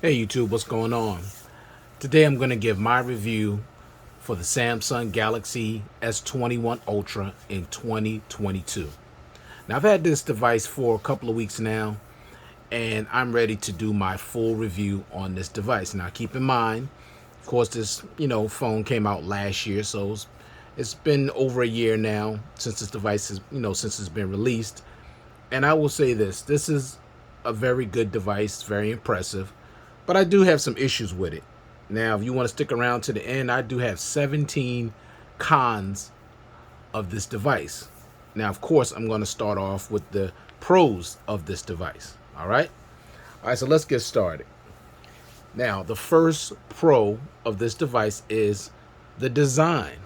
Hey YouTube, what's going on? Today I'm going to give my review for the Samsung Galaxy S21 Ultra in 2022. Now I've had this device for a couple of weeks now and I'm ready to do my full review on this device. Now keep in mind, of course this phone came out last year, so it's been over a year now since this device is since it's been released. And I will say this is a very good device, very impressive. But I do have some issues with it. Now, if you want to stick around to the end, I do have 17 cons of this device. Now, of course, I'm going to start off with the pros of this device. All right? All right, so let's get started. Now, the first pro of this device is the design.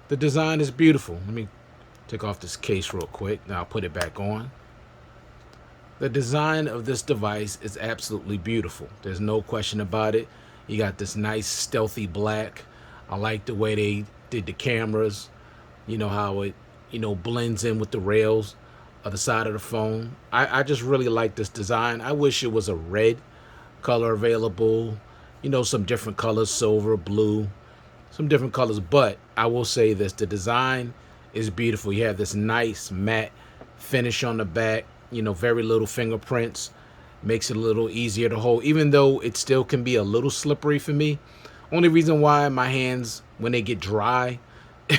The design is beautiful. Let me take off this case real quick. Now I'll put it back on. The design of this device is absolutely beautiful. There's no question about it. You got this nice stealthy black. I like the way they did the cameras. You know how it, blends in with the rails of the side of the phone. I just really like this design. I wish it was a red color available. Some different colors, silver, blue, some different colors. But I will say this, the design is beautiful. You have this nice matte finish on the back. Very little fingerprints, makes it a little easier to hold, even though it still can be a little slippery for me. Only reason why my hands, when they get dry,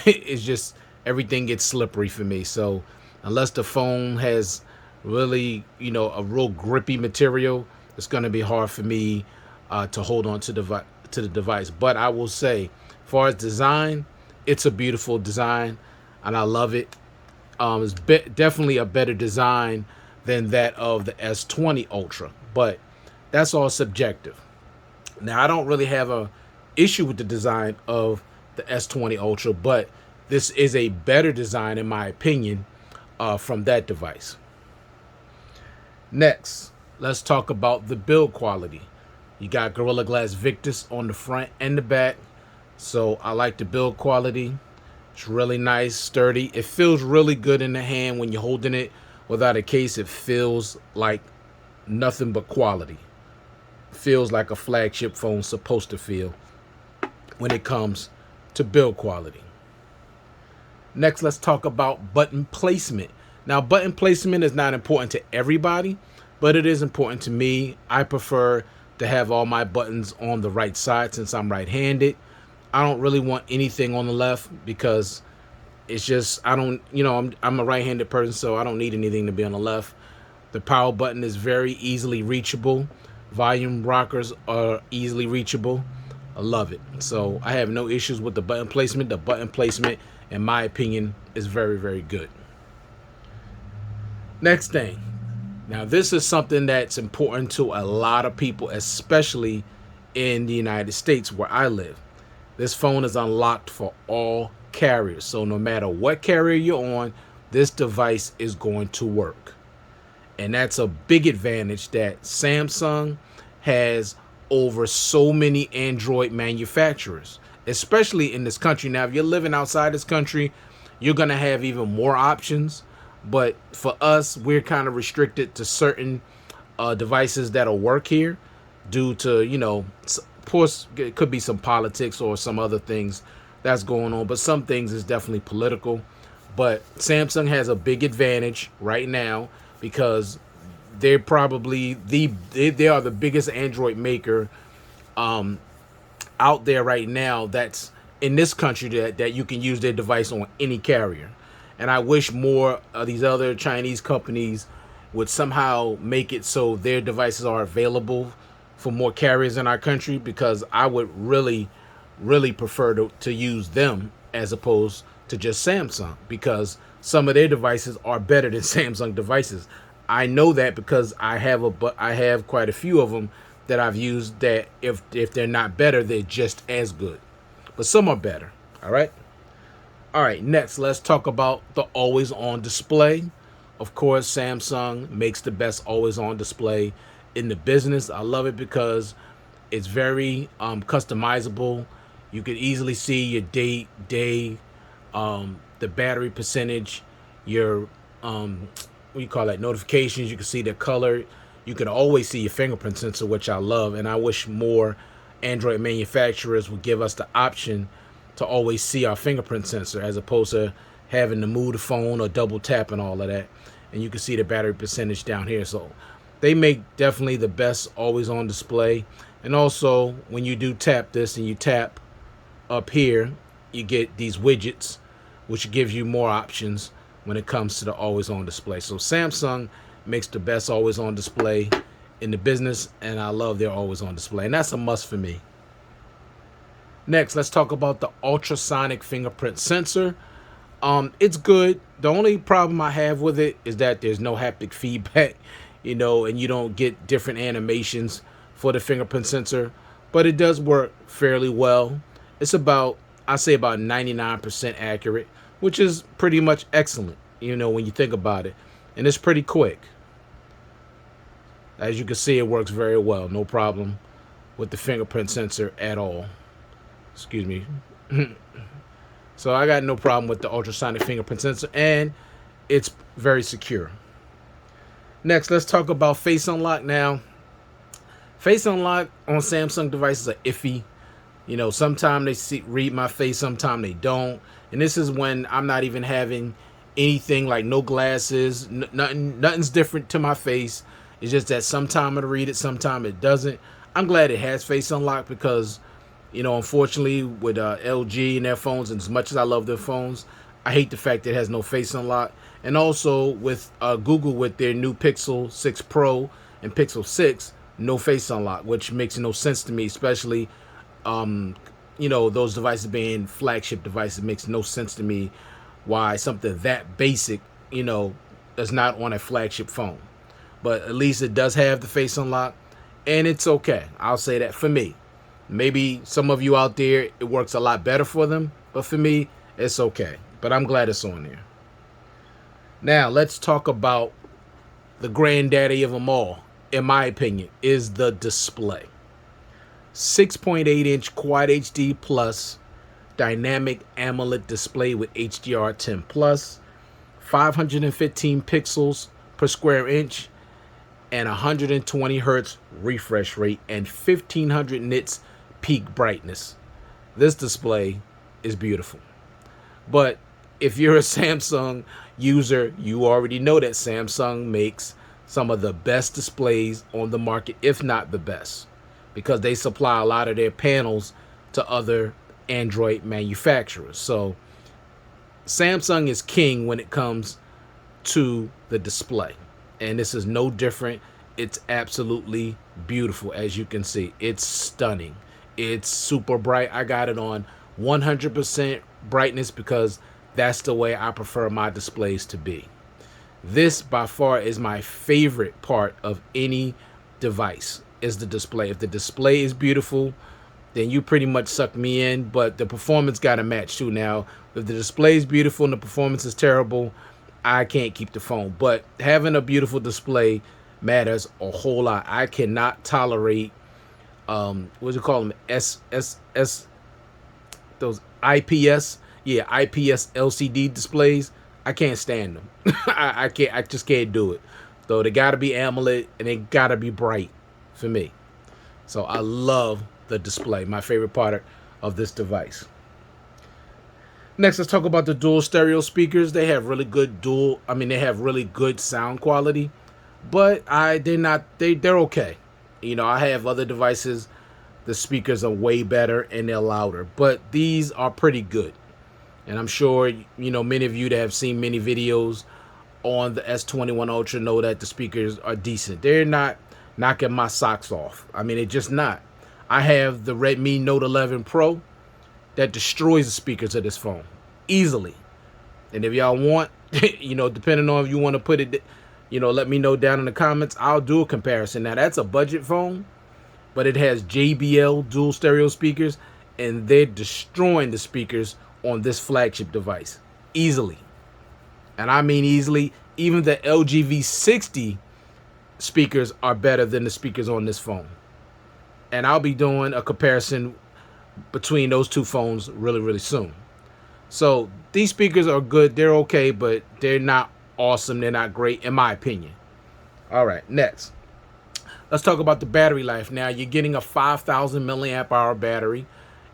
is just everything gets slippery for me. So unless the phone has really, a real grippy material, it's going to be hard for me to hold on to the device. But I will say, as far as design, it's a beautiful design, and I love it. It's definitely a better design than that of the S20 Ultra, but that's all subjective. Now, I don't really have a issue with the design of the S20 Ultra, but this is a better design, in my opinion, from that device. Next, let's talk about the build quality. You got Gorilla Glass Victus on the front and the back, so I like the build quality. It's really nice, sturdy. It feels really good in the hand when you're holding it without a case. It feels like nothing but quality. It feels like a flagship phone's supposed to feel when it comes to build quality. Next, let's talk about button placement. Now, button placement is not important to everybody, but it is important to me. I prefer to have all my buttons on the right side since I'm right-handed. I don't really want anything on the left because it's just, I don't, I'm a right-handed person, so I don't need anything to be on the left. The power button is very easily reachable. Volume rockers are easily reachable. I love it. So I have no issues with the button placement. The button placement, in my opinion, is very, very good. Next thing. Now, this is something that's important to a lot of people, especially in the United States where I live. This phone is unlocked for all carriers. So no matter what carrier you're on, this device is going to work. And that's a big advantage that Samsung has over so many Android manufacturers, especially in this country. Now, if you're living outside this country, you're going to have even more options. But for us, we're kind of restricted to certain devices that'll work here due to, of course, it could be some politics or some other things that's going on, but some things is definitely political. But Samsung has a big advantage right now because they're probably they are the biggest Android maker out there right now that's in this country that you can use their device on any carrier. And I wish more of these other Chinese companies would somehow make it so their devices are available for more carriers in our country, because I would really prefer to use them as opposed to just Samsung, because some of their devices are better than Samsung devices. I know that because I have quite a few of them that I've used that if they're not better, they're just as good. But some are better. All right, next let's talk about the always on display. Of course, Samsung makes the best always on display in the business. I love it because it's very customizable. You can easily see your date, day, the battery percentage, your what do you call that, notifications. You can see the color. you can always see your fingerprint sensor, which I love. And I wish more Android manufacturers would give us the option to always see our fingerprint sensor, as opposed to having to move the phone or double tap and all of that. And you can see the battery percentage down here. So they make definitely the best always on display. And also, when you do tap this and you tap up here, you get these widgets, which gives you more options when it comes to the always on display. So Samsung makes the best always on display in the business, and I love their always on display, and that's a must for me. Next, let's talk about the ultrasonic fingerprint sensor. It's good. The only problem I have with it is that there's no haptic feedback, and you don't get different animations for the fingerprint sensor, but it does work fairly well. It's I say about 99% accurate, which is pretty much excellent, when you think about it. And it's pretty quick. As you can see, it works very well. No problem with the fingerprint sensor at all. Excuse me. So I got no problem with the ultrasonic fingerprint sensor, and it's very secure. Next, let's talk about face unlock. Now, face unlock on Samsung devices are iffy. Sometimes they read my face, sometimes they don't. And this is when I'm not even having anything, like no glasses, nothing's different to my face. It's just that sometimes it'll read it, sometimes it doesn't. I'm glad it has face unlock because, unfortunately with LG and their phones, and as much as I love their phones, I hate the fact that it has no face unlock. And also with Google, with their new Pixel 6 Pro and Pixel 6, no face unlock, which makes no sense to me, especially those devices being flagship devices. Makes no sense to me why something that basic, is not on a flagship phone. But at least it does have the face unlock, and it's okay. I'll say that for me. Maybe some of you out there, it works a lot better for them, but for me, it's okay. But I'm glad it's on there. Now, let's talk about the granddaddy of them all, in my opinion, is the display. 6.8-inch Quad HD Plus dynamic AMOLED display with HDR10 Plus, 515 pixels per square inch, and 120 hertz refresh rate, and 1500 nits peak brightness. This display is beautiful. But if you're a Samsung user, you already know that Samsung makes some of the best displays on the market, if not the best, because they supply a lot of their panels to other Android manufacturers. So Samsung is king when it comes to the display. And this is no different. It's absolutely beautiful. As you can see, it's stunning. It's super bright. I got it on 100% brightness because that's the way I prefer my displays to be. This by far is my favorite part of any device, is the display. If the display is beautiful, then you pretty much suck me in, but the performance got to match too. Now, if the display is beautiful and the performance is terrible, I can't keep the phone. But having a beautiful display matters a whole lot. I cannot tolerate what do you call them, those IPS LCD displays. I can't stand them. I just can't do it. So they got to be AMOLED, and they got to be bright for me. So I love the display, my favorite part of this device. Next, let's talk about the dual stereo speakers. They have really good they have really good sound quality, but they're okay. I have other devices, the speakers are way better and they're louder, but these are pretty good. And I'm sure, many of you that have seen many videos on the S21 Ultra know that the speakers are decent. They're not knocking my socks off. They're just not. I have the Redmi Note 11 Pro that destroys the speakers of this phone easily. And if y'all want, depending on if you want to put it, let me know down in the comments. I'll do a comparison. Now, that's a budget phone, but it has JBL dual stereo speakers, and they're destroying the speakers on this flagship device easily. And I mean easily. Even the LG V60 speakers are better than the speakers on this phone. And I'll be doing a comparison between those two phones really, really soon. So these speakers are good. They're okay, but they're not awesome. They're not great, in my opinion. All right, next. Let's talk about the battery life. Now, you're getting a 5,000 milliamp hour battery.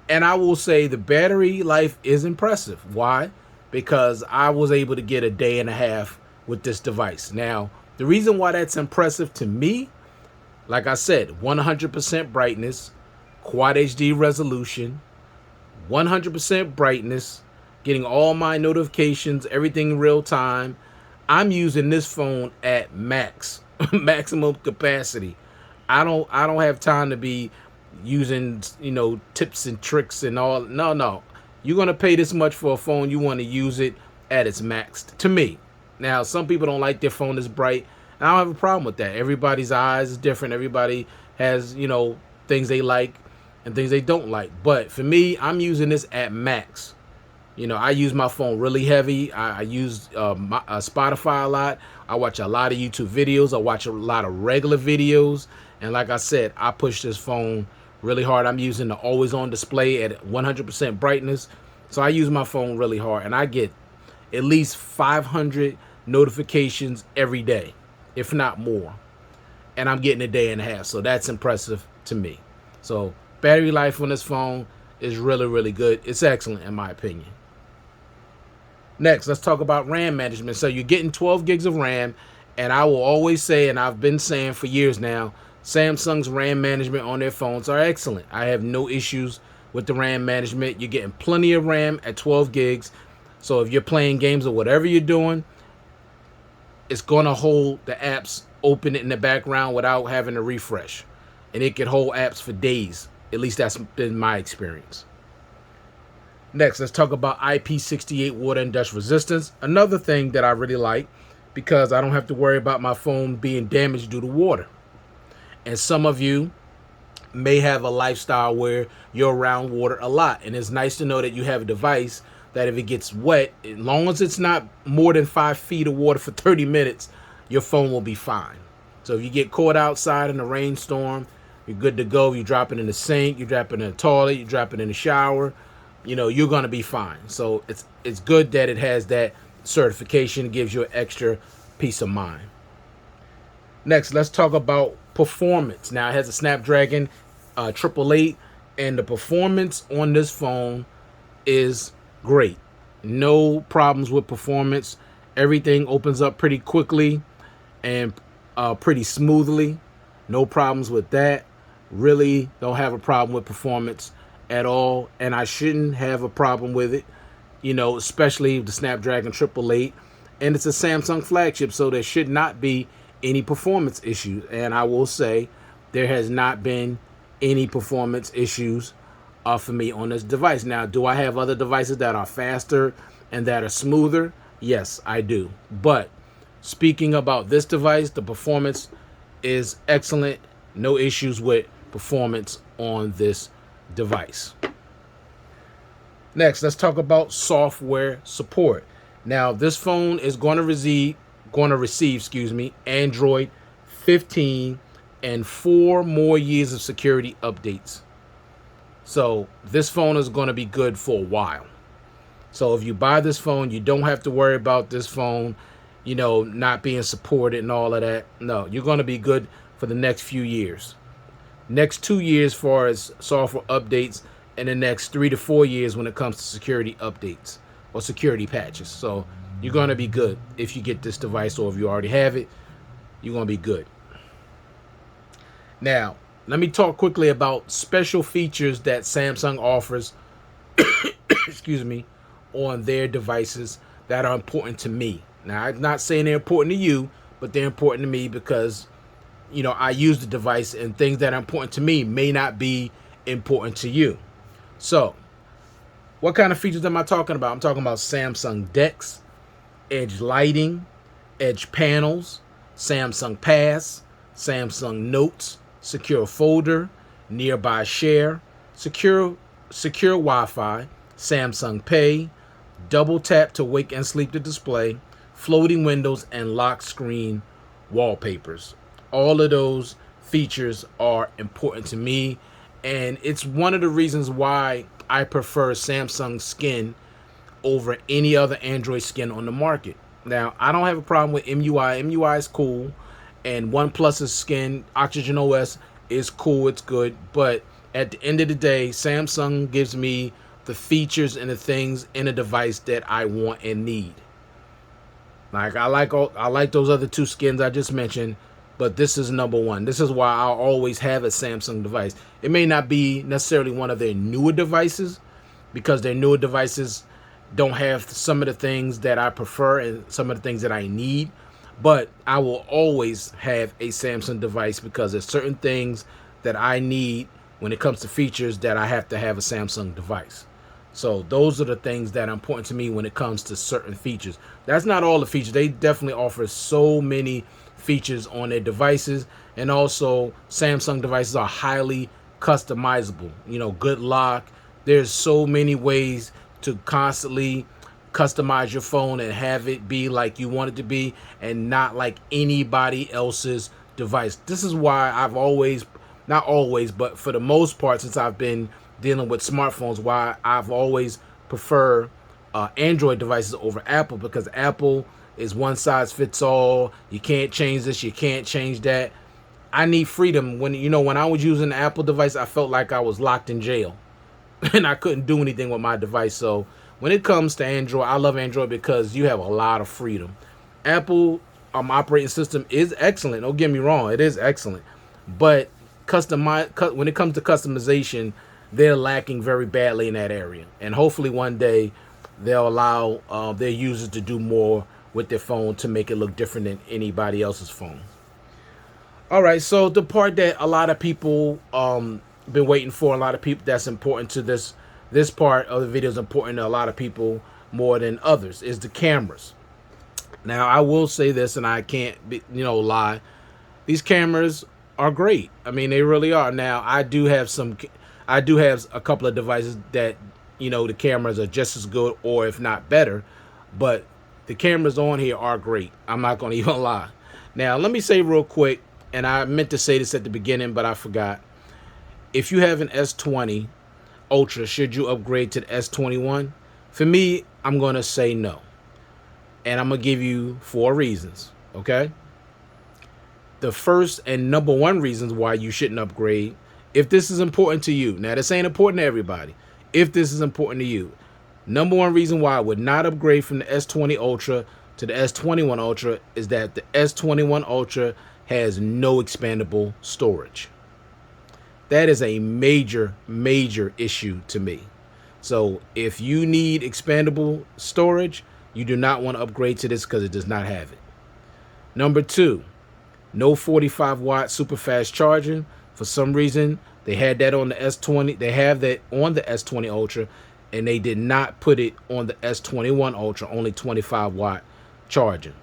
And I will say the battery life is impressive. Why? Because I was able to get a day and a half with this device. Now, the reason why that's impressive to me, like I said, 100% brightness, quad HD resolution, 100% brightness, getting all my notifications, everything in real time. I'm using this phone at max, maximum capacity. I don't have time to be using, tips and tricks and all. No. You're going to pay this much for a phone. You want to use it at its max, to me. Now, some people don't like their phone this bright. And I don't have a problem with that. Everybody's eyes is different. Everybody has, things they like and things they don't like. But for me, I'm using this at max. I use my phone really heavy. I use Spotify a lot. I watch a lot of YouTube videos. I watch a lot of regular videos. And like I said, I push this phone really hard. I'm using the always on display at 100% brightness. So I use my phone really hard. And I get at least 500 notifications every day, if not more. And I'm getting a day and a half. So that's impressive to me. So battery life on this phone is really, really good. It's excellent in my opinion. Next, let's talk about RAM management. So you're getting 12 gigs of RAM, and I will always say, and I've been saying for years now, Samsung's RAM management on their phones are excellent. I have no issues with the RAM management. You're getting plenty of RAM at 12 gigs. So if you're playing games or whatever you're doing, it's going to hold the apps open in the background without having to refresh. And it can hold apps for days. At least that's been my experience. Next, let's talk about IP68 water and dust resistance. Another thing that I really like, because I don't have to worry about my phone being damaged due to water. And some of you may have a lifestyle where you're around water a lot. And it's nice to know that you have a device that if it gets wet, as long as it's not more than 5 feet of water for 30 minutes, your phone will be fine. So if you get caught outside in a rainstorm, you're good to go. You drop it in the sink, you drop it in the toilet, you drop it in the shower, you're going to be fine. So it's good that it has that certification. It gives you an extra peace of mind. Next, let's talk about performance. Now, it has a Snapdragon 888, and the performance on this phone is great. No problems with performance. Everything opens up pretty quickly and pretty smoothly. No problems with that. Really don't have a problem with performance at all, and I shouldn't have a problem with it, especially the Snapdragon 888, and it's a Samsung flagship, so there should not be any performance issues. And I will say there has not been any performance issues for me on this device. Now, do I have other devices that are faster and that are smoother? Yes, I do. But speaking about this device, the performance is excellent. No issues with performance on this device. Next, let's talk about software support. Now, this phone is going to receive, Android 15 and 4 more years of security updates. So this phone is going to be good for a while. So if you buy this phone, you don't have to worry about this phone, not being supported and all of that. No, you're going to be good for the next few years. Next 2 years as far as software updates, and the next 3 to 4 years when it comes to security updates or security patches. So you're going to be good if you get this device, or if you already have it, you're going to be good. Now, let me talk quickly about special features that Samsung offers on their devices that are important to me. Now, I'm not saying they're important to you, but they're important to me because I use the device, and things that are important to me may not be important to you. So, what kind of features am I talking about? I'm talking about Samsung DeX, Edge lighting, Edge panels, Samsung Pass, Samsung Notes, Secure Folder, Nearby Share, Secure Wi-Fi, Samsung Pay, Double Tap to wake and sleep the display, Floating windows, and lock screen wallpapers. All of those features are important to me, and it's one of the reasons why I prefer Samsung skin over any other Android skin on the market. Now, I don't have a problem with MUI. MUI is cool, And OnePlus's skin, Oxygen OS, is cool, it's good, but at the end of the day, Samsung gives me the features and the things in a device that I want and need. Like I like those other two skins I just mentioned, but this is number one. This is why I'll always have a Samsung device. It may not be necessarily one of their newer devices, because their newer devices don't have some of the things that I prefer and some of the things that I need, but I will always have a Samsung device because there's certain things that I need when it comes to features that I have to have a Samsung device. So those are the things that are important to me when it comes to certain features. That's not all the features. They definitely offer so many features on their devices, and also Samsung devices are highly customizable. You know, good lock. There's so many ways to constantly customize your phone and have it be like you want it to be and not like anybody else's device. This is why I've always, not always, but for the most part since I've been dealing with smartphones, why I've always preferred Android devices over Apple, because Apple is one size fits all. You can't change this, you can't change that. I need freedom. When I was using an Apple device, I felt like I was locked in jail and I couldn't do anything with my device. So when it comes to Android, I love Android because you have a lot of freedom. Apple operating system is excellent. Don't get me wrong, it is excellent, but when it comes to customization, they're lacking very badly in that area. And hopefully one day they'll allow their users to do more with their phone to make it look different than anybody else's phone. All right, so the part that a lot of people been waiting for, a lot of people that's important to this part of the video is important to a lot of people more than others, is the cameras. Now I will say this, and I can't lie, these cameras are great. I mean, they really are. Now I do have a couple of devices that the cameras are just as good or if not better, but the cameras on here are great. I'm not going to even lie. Now let me say real quick, and I meant to say this at the beginning but I forgot, if you have an S20 Ultra, should you upgrade to the S21? For me, I'm going to say no, and I'm going to give you 4 reasons. Okay, the first and number one reasons why you shouldn't upgrade, if this is important to you. Now this ain't important to everybody. If this is important to you, number one reason why I would not upgrade from the S20 Ultra to the S21 Ultra is that the S21 Ultra has no expandable storage. That is a major issue to me. So if you need expandable storage, you do not want to upgrade to this because it does not have it. Number 2, no 45 watt super fast charging. For some reason, they had that on the S20. They have that on the S20 Ultra, and they did not put it on the S21 Ultra, only 25 watt charging.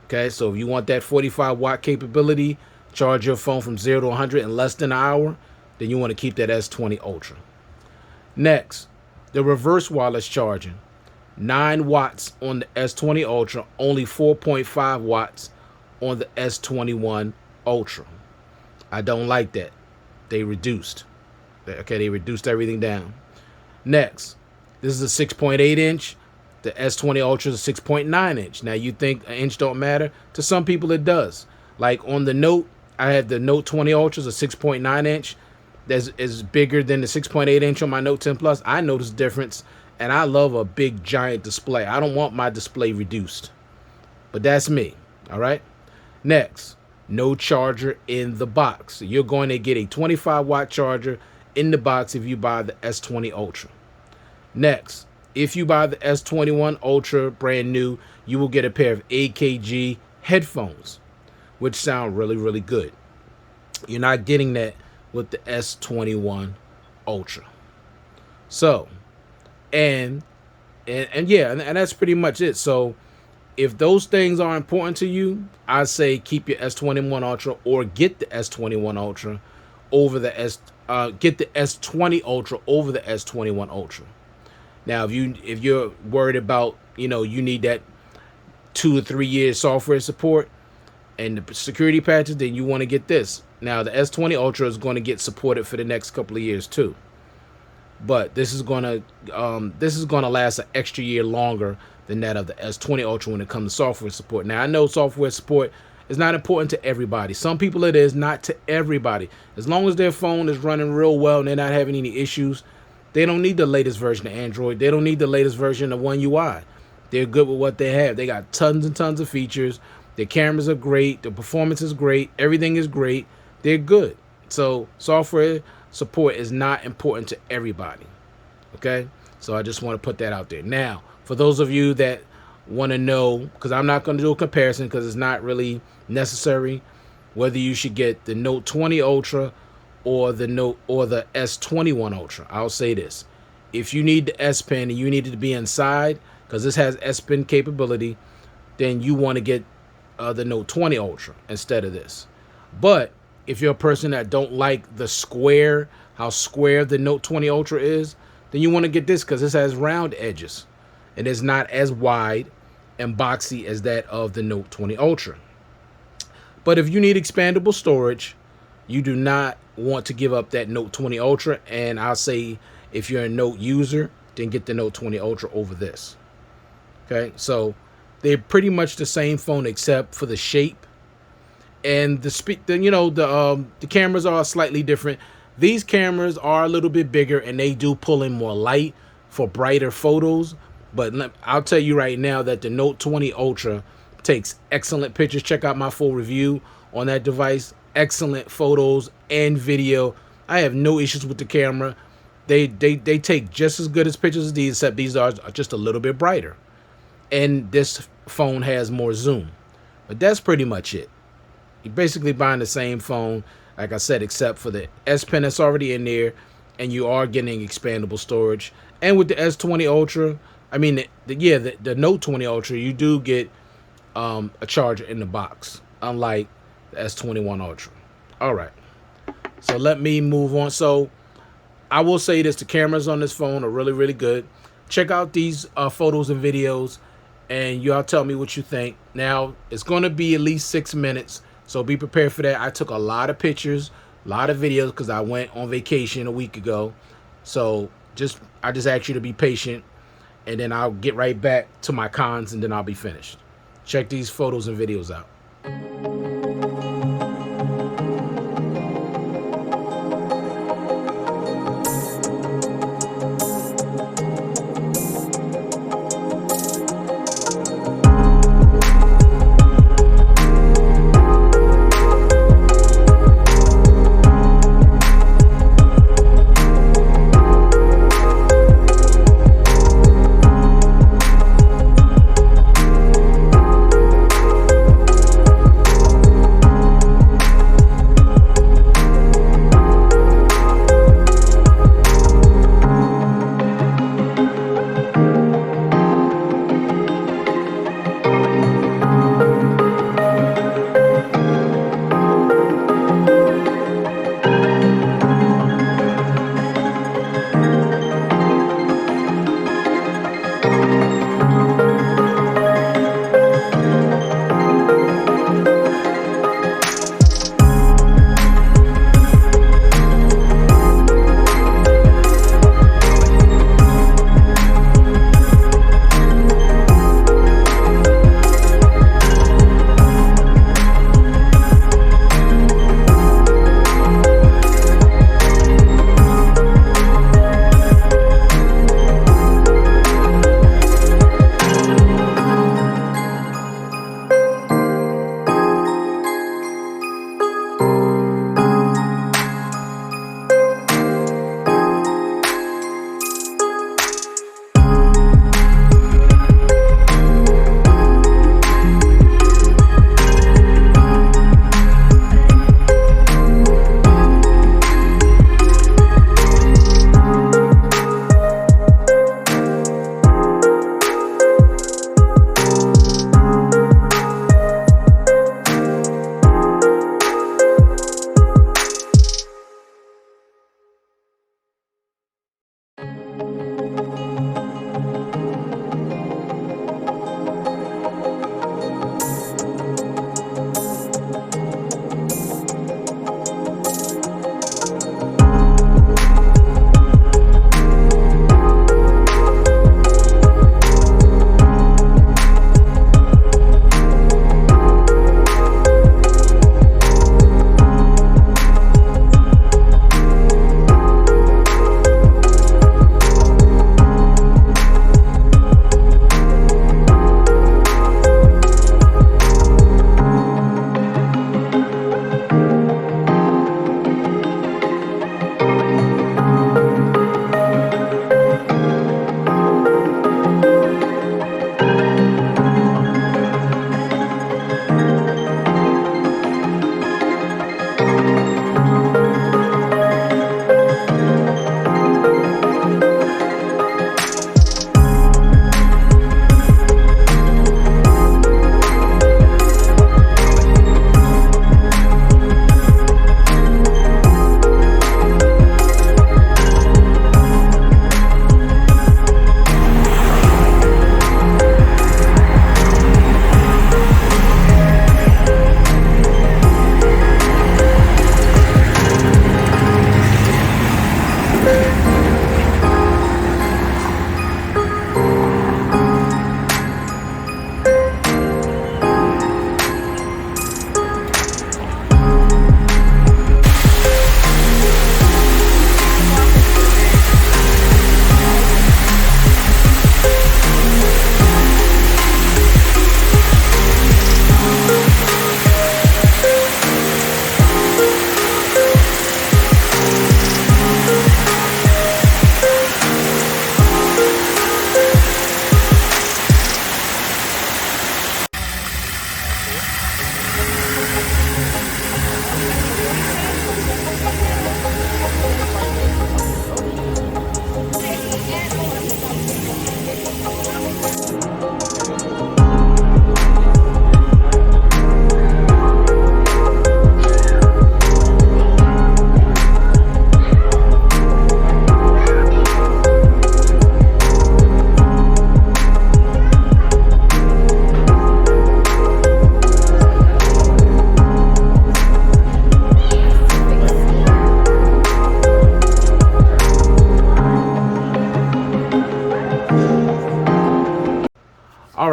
Okay, so if you want that 45 watt capability, charge your phone from 0 to 100 in less than an hour, then you want to keep that S20 Ultra. Next, the reverse wireless charging. 9 watts on the S20 Ultra, only 4.5 watts on the S21 Ultra. I don't like that. They reduced. Okay, they reduced everything down. Next, this is a 6.8 inch. The S20 Ultra is a 6.9 inch. Now you think an inch don't matter? To some people it does. Like on the Note, I have the Note 20 Ultra, is a 6.9 inch. That is bigger than the 6.8 inch on my Note 10 Plus. I notice a difference, and I love a big giant display. I don't want my display reduced, but that's me. All right. Next, no charger in the box. So you're going to get a 25 watt charger in the box if you buy the S20 Ultra. Next, if you buy the S21 Ultra brand new, you will get a pair of AKG headphones, which sound really good. You're not getting that with the S21 Ultra. So, and that's pretty much it. So if those things are important to you, I say keep your S21 Ultra, or get the S21 Ultra over the get the S20 Ultra over the S21 Ultra. Now, if you're worried about, you need that 2 or 3 year software support and the security patches, then you want to get this. Now, the S20 Ultra is going to get supported for the next couple of years too, but this is going to last an extra year longer than that of the S20 Ultra when it comes to software support. Now, I know software support It's not important to everybody. Some people it is, not to everybody. As long as their phone is running real well and they're not having any issues, they don't need the latest version of Android. They don't need the latest version of One UI. They're good with what they have. They got tons and tons of features. Their cameras are great. The performance is great. Everything is great. They're good. So software support is not important to everybody. Okay? So I just want to put that out there. Now, for those of you that want to know, because I'm not going to do a comparison because it's not really necessary, whether you should get the Note 20 Ultra or the S21 Ultra. I'll say this. If you need the S Pen and you need it to be inside, because this has S Pen capability, then you want to get the Note 20 Ultra instead of this. But if you're a person that don't like the square, how square the Note 20 Ultra is, then you want to get this because this has round edges and it's not as wide and boxy as that of the Note 20 Ultra. But if you need expandable storage, you do not want to give up that Note 20 Ultra. And I'll say if you're a Note user, then get the Note 20 Ultra over this. Okay, so they're pretty much the same phone except for the shape and the cameras are slightly different. These cameras are a little bit bigger and they do pull in more light for brighter photos. But I'll tell you right now that the Note 20 Ultra takes excellent pictures. Check out my full review on that device. Excellent photos and video. I have no issues with the camera. They take just as good as pictures as these, except these are just a little bit brighter. And this phone has more zoom. But that's pretty much it. You're basically buying the same phone, like I said, except for the S Pen that's already in there, and you are getting expandable storage. And with the S20 Ultra, I mean, the Note 20 Ultra, you do get a charger in the box, unlike the S21 Ultra. All right, so let me move on. So I will say this, the cameras on this phone are really, really good. Check out these photos and videos, and y'all tell me what you think. Now, it's going to be at least 6 minutes, so be prepared for that. I took a lot of pictures, a lot of videos, because I went on vacation a week ago. So I just ask you to be patient, and then I'll get right back to my cons, and then I'll be finished. Check these photos and videos out.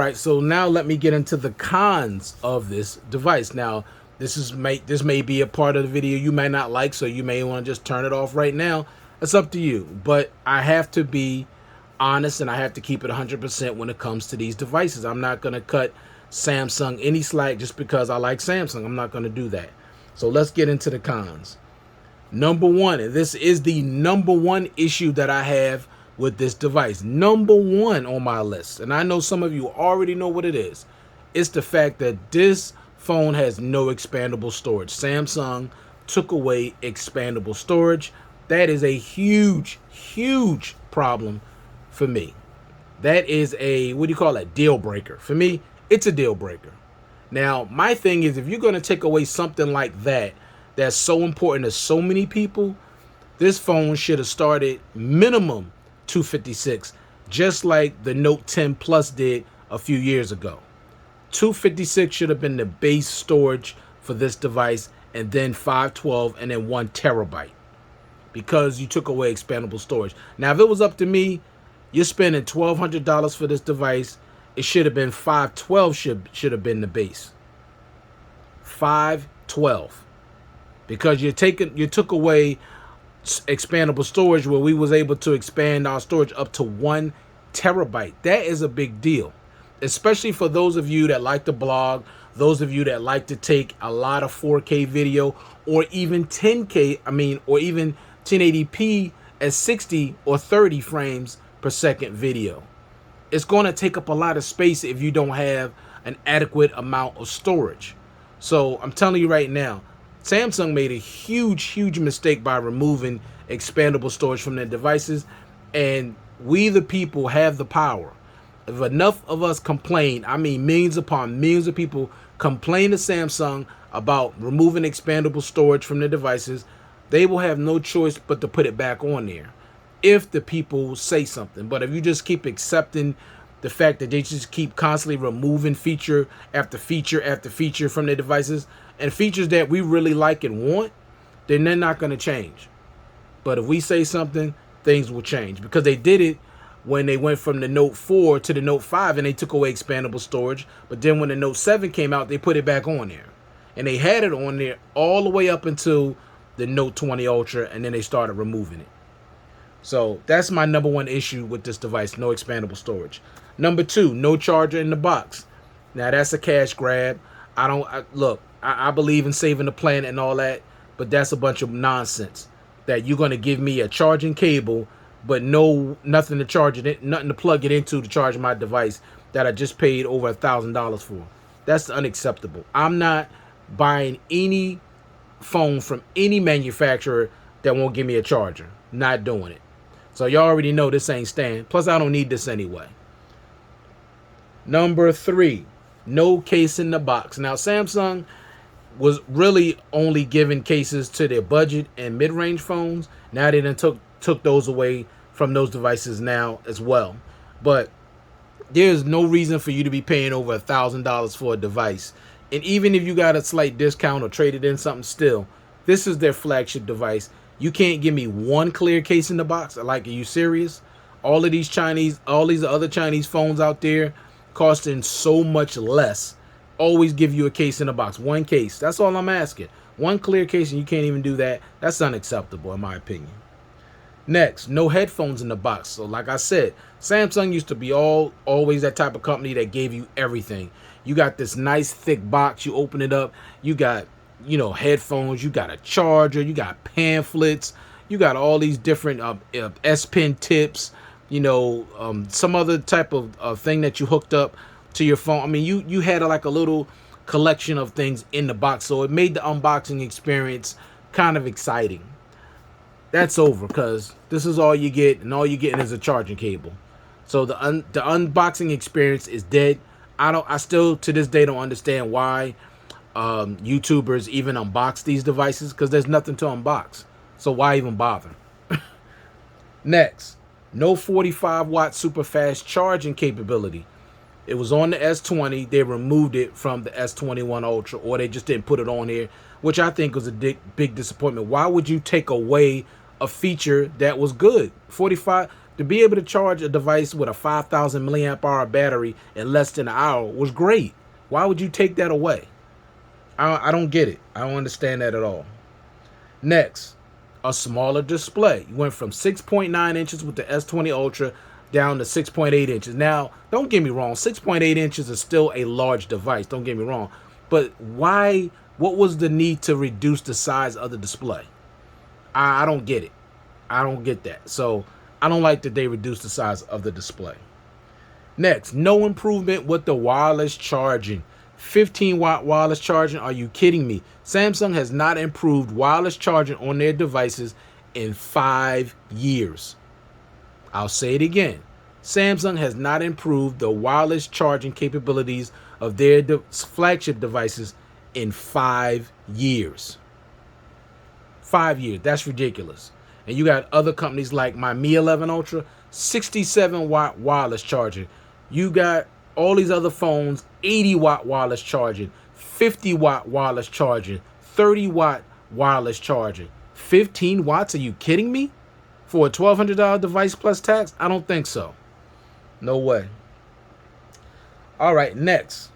right, so now let me get into the cons of this device. Now, this may be a part of the video you may not like, so you may want to just turn it off right now. It's up to you. But I have to be honest, and I have to keep it 100% when it comes to these devices. I'm not going to cut Samsung any slack just because I like Samsung. I'm not going to do that. So let's get into the cons. Number one, and this is the number one issue that I have with this device. Number one on my list, and I know some of you already know what it is. It's the fact that this phone has no expandable storage. Samsung took away expandable storage. That is a huge, huge problem for me. That is a, what do you call that, deal breaker. For me, it's a deal breaker. Now, my thing is, if you're going to take away something like that, that's so important to so many people, this phone should have started minimum 256, just like the Note 10 Plus did a few years ago. 256 should have been the base storage for this device, and then 512, and then 1 terabyte, because you took away expandable storage. Now, if it was up to me, you're spending $1,200 for this device. It should have been 512 should have been the base. 512, because you took away expandable storage where we was able to expand our storage up to 1 terabyte. That is a big deal, especially for those of you that like to blog, those of you that like to take a lot of 4K video, or even 10K, or even 1080p at 60 or 30 frames per second video. It's going to take up a lot of space if you don't have an adequate amount of storage. So I'm telling you right now, Samsung made a huge, huge mistake by removing expandable storage from their devices, and we the people have the power. If enough of us complain, millions upon millions of people complain to Samsung about removing expandable storage from their devices, they will have no choice but to put it back on there if the people say something. But if you just keep accepting the fact that they just keep constantly removing feature after feature after feature from their devices, and features that we really like and want, then they're not going to change. But if we say something, things will change, because they did it when they went from the Note 4 to the Note 5 and they took away expandable storage. But then when the Note 7 came out, they put it back on there. And they had it on there all the way up until the Note 20 Ultra, and then they started removing it. So that's my number one issue with this device, no expandable storage. Number two, no charger in the box. Now that's a cash grab. I believe in saving the planet and all that, but that's a bunch of nonsense. That you're going to give me a charging cable, but nothing to charge it, nothing to plug it into to charge my device that I just paid over $1,000 for. That's unacceptable. I'm not buying any phone from any manufacturer that won't give me a charger. Not doing it. So y'all already know this ain't staying. Plus, I don't need this anyway. Number three, no case in the box. Now, Samsung was really only giving cases to their budget and mid-range phones. Now they done took those away from those devices now as well. But there's no reason for you to be paying over $1,000 for a device. And even if you got a slight discount or traded in something, still, this is their flagship device. You can't give me one clear case in the box. Like, are you serious? All these other Chinese phones out there costing so much less always give you a case in the box. One case. That's all I'm asking. One clear case, and you can't even do that. That's unacceptable in my opinion. Next, no headphones in the box. So like I said, Samsung used to be always that type of company that gave you everything. You got this nice thick box. You open it up. You got, headphones. You got a charger. You got pamphlets. You got all these different S Pen tips. Some other type of thing that you hooked up to your phone. You had like a little collection of things in the box, so it made the unboxing experience kind of exciting. That's over, because this is all you get, and all you're getting is a charging cable. So the unboxing experience is dead. I still to this day don't understand why YouTubers even unbox these devices, because there's nothing to unbox. So why even bother? Next, no 45-watt super fast charging capability. It was on the S20. They removed it from the S21 Ultra, or they just didn't put it on here, which I think was a big disappointment. Why would you take away a feature that was good? To be able to charge a device with a 5,000 milliamp hour battery in less than an hour was great. Why would you take that away? I don't get it. I don't understand that at all. Next, a smaller display. You went from 6.9 inches with the S20 Ultra down to 6.8 inches. Now, don't get me wrong, 6.8 inches is still a large device, don't get me wrong. But why, what was the need to reduce the size of the display? I don't get it. I don't get that. So, I don't like that they reduced the size of the display. Next, no improvement with the wireless charging. 15-watt wireless charging, are you kidding me? Samsung has not improved wireless charging on their devices in 5 years. I'll say it again. Samsung has not improved the wireless charging capabilities of their flagship devices in 5 years. 5 years, that's ridiculous. And you got other companies like my Mi 11 Ultra, 67-watt wireless charging. You got all these other phones, 80-watt wireless charging, 50-watt wireless charging, 30-watt wireless charging. 15 watts, are you kidding me? For a $1,200 device plus tax? I don't think so. No way. All right, next.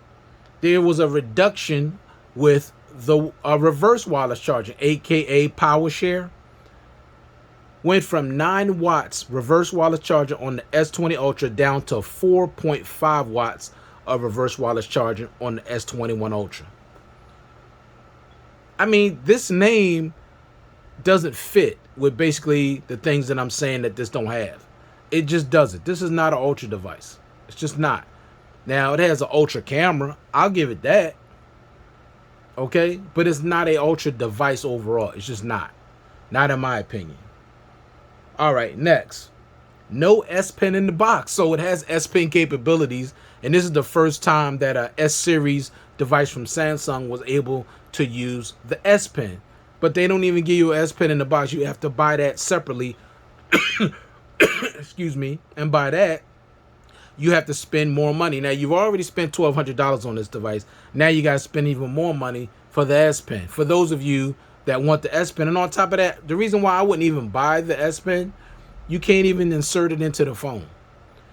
There was a reduction with the reverse wireless charging, aka power share. Went from 9 watts reverse wireless charger on the S20 Ultra down to 4.5 watts of reverse wireless charging on the S21 Ultra. I mean, this name doesn't fit with basically the things that I'm saying that this don't have. It just doesn't. This is not an Ultra device. It's just not. Now, it has an Ultra camera. I'll give it that. Okay? But it's not an Ultra device overall. It's just not. Not in my opinion. All right, next. No S Pen in the box. So it has S Pen capabilities. And this is the first time that a S series device from Samsung was able to use the S Pen. But they don't even give you an S Pen in the box. You have to buy that separately. Excuse me. And by that, you have to spend more money. Now, you've already spent $1,200 on this device. Now you got to spend even more money for the S Pen. For those of you that want the S Pen. And on top of that, the reason why I wouldn't even buy the S Pen, you can't even insert it into the phone.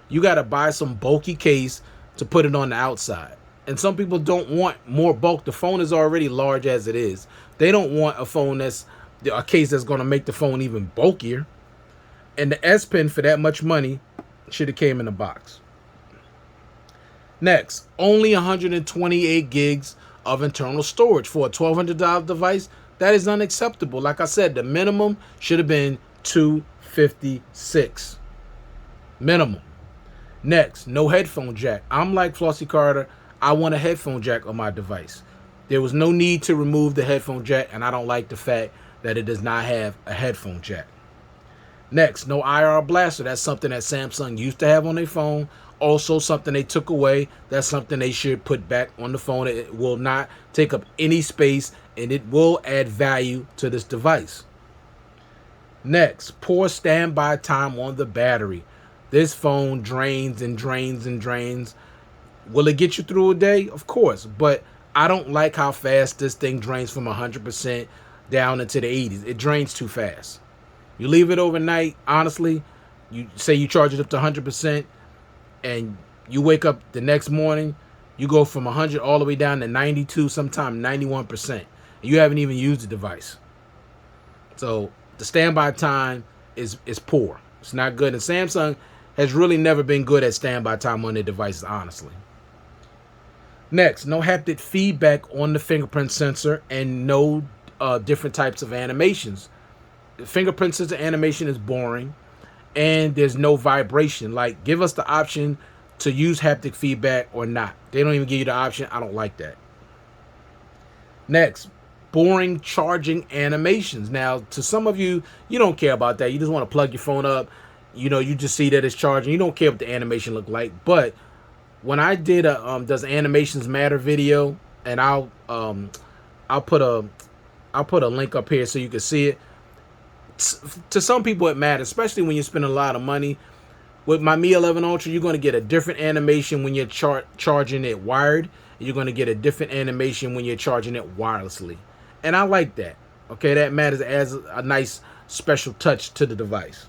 You got to buy some bulky case to put it on the outside. And some people don't want more bulk. The phone is already large as it is. They don't want a phone that's a case that's going to make the phone even bulkier. And the S Pen for that much money should have came in a box. Next, only 128 gigs of internal storage for a $1,200 device. That is unacceptable. Like I said, the minimum should have been 256. Minimum. Next, no headphone jack. I'm like Flossie Carter. I want a headphone jack on my device. There was no need to remove the headphone jack, and I don't like the fact that it does not have a headphone jack. Next, no IR blaster. That's something that Samsung used to have on their phone. Also something they took away. That's something they should put back on the phone. It will not take up any space, and it will add value to this device. Next, poor standby time on the battery. This phone drains and drains and drains. Will it get you through a day? Of course, but I don't like how fast this thing drains from 100% down into the 80s. It drains too fast. You leave it overnight, honestly, you say you charge it up to 100%, and you wake up the next morning, you go from 100 all the way down to 92, sometimes 91%. And you haven't even used the device. So the standby time is poor. It's not good. And Samsung has really never been good at standby time on their devices, honestly. Next, no haptic feedback on the fingerprint sensor and no different types of animations. The fingerprint sensor animation is boring, and there's no vibration. Like, give us the option to use haptic feedback or not. They don't even give you the option. I don't like that. Next, boring charging animations. Now, to some of you, you don't care about that. You just want to plug your phone up. You know, you just see that it's charging. You don't care what the animation look like. But when I did a Does Animations Matter video, and I'll put a link up here so you can see it. To some people it matters, especially when you spend a lot of money. With my Mi 11 Ultra, you're going to get a different animation when you're charging it wired. You're going to get a different animation when you're charging it wirelessly. And I like that. Okay, that matters, as a nice special touch to the device.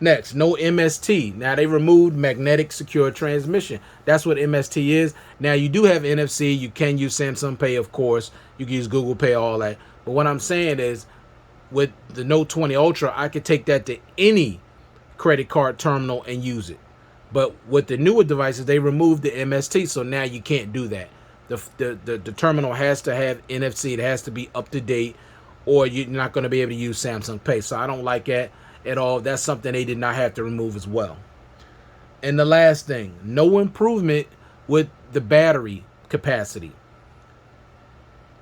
Next, no MST. Now they removed magnetic secure transmission. That's what MST is. Now you do have NFC. You can use Samsung Pay, of course. You can use Google Pay, all that. But what I'm saying is, with the Note 20 Ultra, I could take that to any credit card terminal and use it. But with the newer devices, they removed the MST, so now you can't do that. The terminal has to have NFC. It has to be up to date, or you're not going to be able to use Samsung Pay. So I don't like that at all. That's something they did not have to remove as well. And the last thing, no improvement with the battery capacity.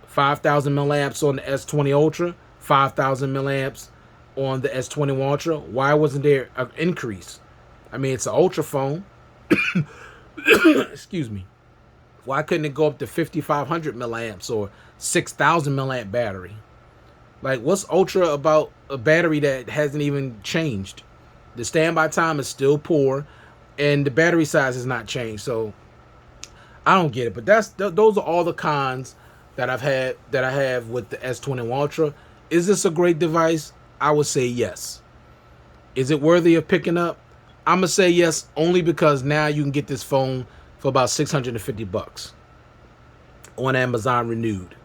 5,000 milliamps on the S20 Ultra, 5,000 milliamps on the S21 Ultra. Why wasn't there an increase? I mean, it's an Ultra phone. Excuse me. Why couldn't it go up to 5,500 milliamps or 6,000 milliamp battery? Like, what's Ultra about a battery that hasn't even changed? The standby time is still poor, and the battery size has not changed. So I don't get it. But those are all the cons that I have with the S21 Ultra. Is this a great device? I would say yes. Is it worthy of picking up? I'm gonna say yes, only because now you can get this phone for about $650 on Amazon renewed.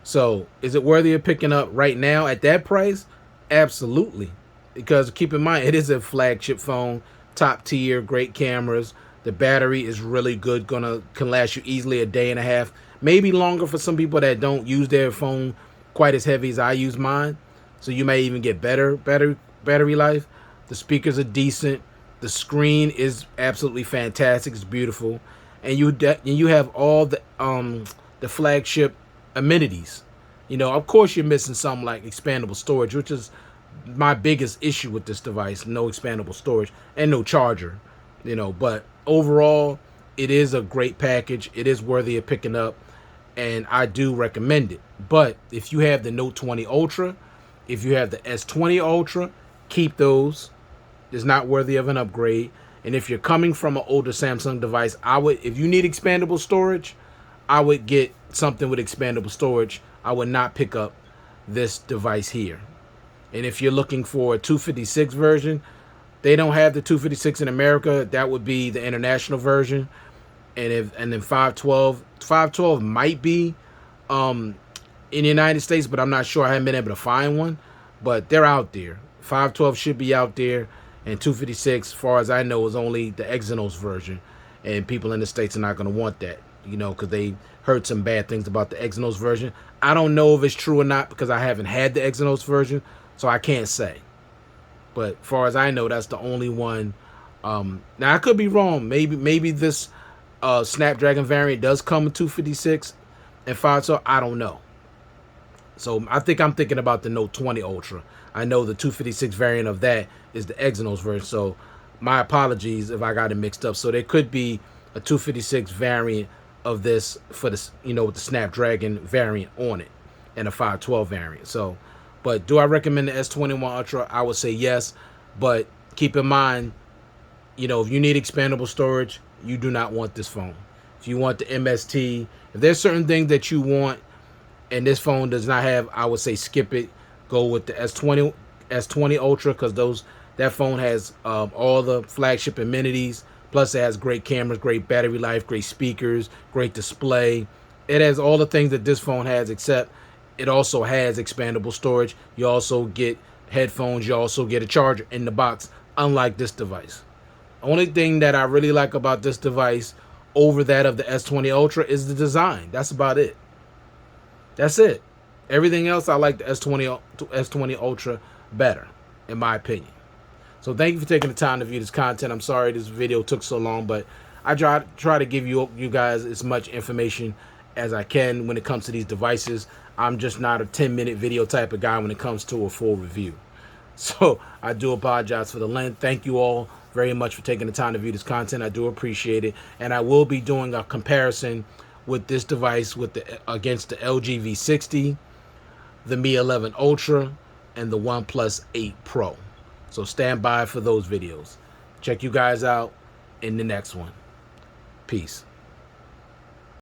So is it worthy of picking up right now at that price? Absolutely. Because keep in mind, it is a flagship phone, top tier, great cameras. The battery is really good, can last you easily a day and a half, maybe longer for some people that don't use their phone quite as heavy as I use mine. So you may even get better battery life. The speakers are decent. The screen is absolutely fantastic. It's beautiful, and you have all the flagship amenities. You know, of course, you're missing something like expandable storage, which is my biggest issue with this device. No expandable storage and no charger. You know, but overall, it is a great package. It is worthy of picking up, and I do recommend it. But if you have the Note 20 Ultra, if you have the S20 Ultra, keep those. It's not worthy of an upgrade. And if you're coming from an older Samsung device, if you need expandable storage, I would get something with expandable storage. I would not pick up this device here. And if you're looking for a 256 version, they don't have the 256 in America. That would be the international version. And then 512 might be in the United States, but I'm not sure. I haven't been able to find one, but they're out there. 512 should be out there. And 256, as far as I know, is only the Exynos version. And people in the States are not going to want that, you know, because they heard some bad things about the Exynos version. I don't know if it's true or not because I haven't had the Exynos version, so I can't say. But as far as I know, that's the only one. Now, I could be wrong. Maybe this Snapdragon variant does come with 256 and 512. I don't know. So I think I'm thinking about the Note 20 Ultra. I know the 256 variant of that is the Exynos version. So my apologies if I got it mixed up. So there could be a 256 variant of this for the, you know, with the Snapdragon variant on it and a 512 variant. So, but do I recommend the S21 Ultra? I would say yes, but keep in mind, you know, if you need expandable storage, you do not want this phone. If you want the MST, if there's certain things that you want and this phone does not have, I would say skip it. Go with the S20 Ultra, because that phone has all the flagship amenities. Plus, it has great cameras, great battery life, great speakers, great display. It has all the things that this phone has, except it also has expandable storage. You also get headphones. You also get a charger in the box, unlike this device. Only thing that I really like about this device over that of the S20 Ultra is the design. That's about it. That's it. Everything else, I like the S20 Ultra better, in my opinion. So thank you for taking the time to view this content. I'm sorry this video took so long, but I try to give you guys as much information as I can when it comes to these devices. I'm just not a 10-minute video type of guy when it comes to a full review. So I do apologize for the length. Thank you all very much for taking the time to view this content. I do appreciate it. And I will be doing a comparison with this device against the LG V60, the Mi 11 Ultra, and the OnePlus 8 Pro. So stand by for those videos. Check you guys out in the next one. Peace.